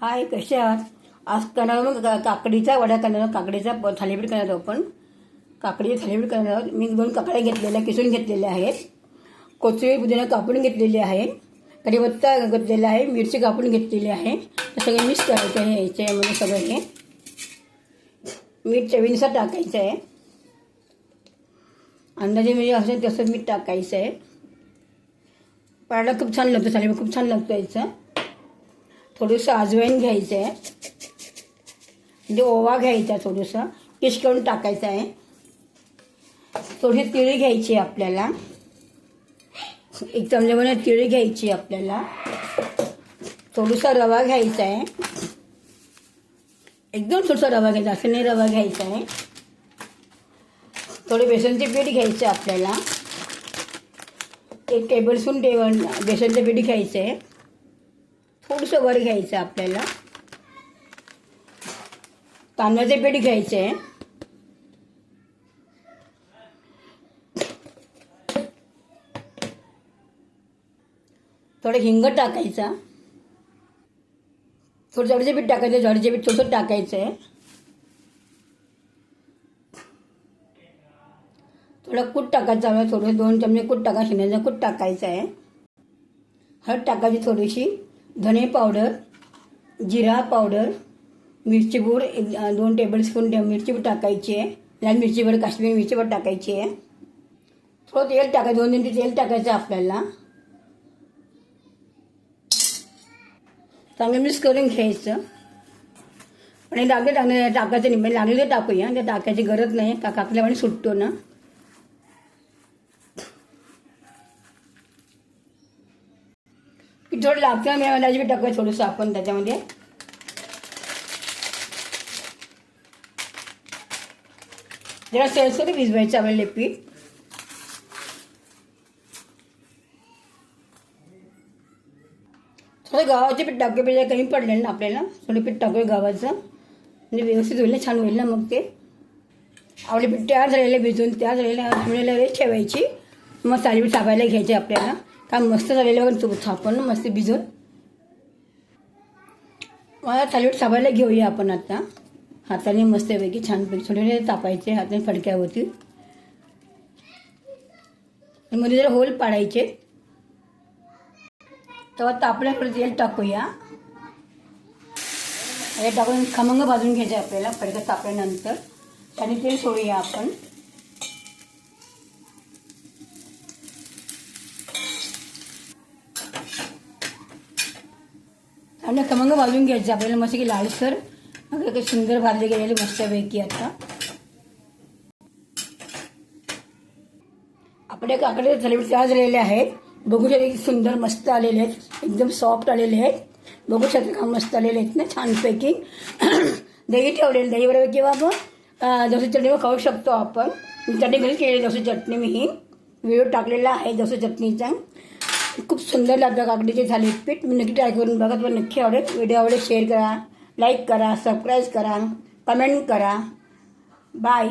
हाय, कसे आहात? आज करणार मग काकडीचा वडा करणार आहोत. काकडीचा थालीपीठ करणार आहोत आपण. काकडीचे थालीपीठ करणार आहोत. मी 2 काकड्या घेतलेल्या किसून घेतलेल्या आहेत. कोथिंबीर पुदिना कापून घेतलेली आहे. कढीपत्ता घेतलेला आहे. मिरची कापून घेतलेली आहे. हे सगळे मिक्स करायचं आहे. याच्यामध्ये सगळं हे मीठ चवीनुसार टाकायचं आहे. अंदाजे म्हणजे असं तसं मीठ टाकायचं आहे. पाडायला खूप छान लागतं. थालीपीठ खूप छान लागतं याचं. थोडंसं अजवाईन घ्यायचं आहे. म्हणजे ओवा घ्यायचा, थोडंसं किस करून टाकायचं आहे. थोडी तिळी घ्यायची आपल्याला. 1 चमच्यामध्ये तिळी घ्यायची आपल्याला. थोडासा रवा घ्यायचा आहे. एकदम थोडासा रवा घ्यायचा, असं नाही रवा घ्यायचा आहे. थोडे बेसनचे पीठ घ्यायचं आपल्याला. 1 टेबलस्पून बेसनचं पीठ घ्यायचं आहे. थोडंसं वर घ्यायचं आपल्याला. तांदळाचे पीठ घ्यायचे आहे. थोडं हिंग टाकायचा. थोडं ज्वारीचे पीठ टाकायचं. ज्वारीचे पीठ थोडंसं टाकायचं आहे. थोडं कूट टाकायचं आहे. थोडं 2 चमचे कूट टाका. शेंगदाण्याचं कूट टाकायचं आहे. हळद टाकायची थोडीशी. धने पावडर, जिरा पावडर, मिरची पूड 2 टेबलस्पून मिरची पूड टाकायची आहे. लाल मिरची पूड, काश्मीरी मिरची पूड टाकायची आहे. थोडं तेल टाकायचं. 2 चमचे तेल टाकायचं आपल्याला. चांगलं मिक्स करून घ्यायचं. आणि लागले टाकायचं नाही, लागले तर टाकूया. ते टाकायची गरज नाही, काकल्यामुळे सुटतो ना. थोडं लागतं मिळायला बी टाकायचं थोडंसं आपण त्याच्यामध्ये. जरा सैलसर भिजवायचं आपल्याला पीठ. थोडं गव्हाचे पीठ टाकू पाहिजे, कमी पडलेलं ना आपल्याला. थोडं पीठ टाकूया गव्हाचं, म्हणजे व्यवस्थित होईल ना, छान होईल ना. मग ते आपले पीठ तयार झालेले भिजून तयार झालेल्या वेळेस ठेवायची. मग थालीपीठ थापायला घ्यायचे आपल्याला. काम मस्त झालेलं बघा थापून मस्त भिजून. मला थालीपीठ थापायला घेऊया आपण आता. हाताने मस्तपैकी छानपैकी थोडे तापायचे हाताने फडक्यावरती. मध्ये जरा होल पाडायचे. तेव्हा तापल्याकडे तेल टाकूया. हे टाकून खमंग भाजून घ्यायचे आपल्याला. फडक्यात तापल्यानंतर त्याने तेल सोडूया आपण. आणि खमंग भाजून घ्यायचे आपल्याला मस्त की लालसर. काही सुंदर भाजले गेलेले मस्तपैकी. आता आपल्या काकडे थालीपीठ तयार झालेले आहेत. बघू शकता सुंदर मस्त आलेले आहेत. एकदम सॉफ्ट आलेले आहेत. बघू शकता का मस्त आलेले आहेत ना छानपैकी. दही ठेवलेलं, दहीबरोबर किंवा मग जसं चटणीवर खाऊ शकतो आपण. चटणी घरी केली जसं चटणी मी ही व्हिडिओ टाकलेला आहे जसं चटणीचा. खूप सुंदर लागतं काकडीचे थालीपीठ. मी नक्की ट्राय करून बघा. तुम्हाला नक्की आवडेल. व्हिडिओ आवडेल शेअर करा, लाईक करा, सबस्क्राईब करा, कमेंट करा. बाय.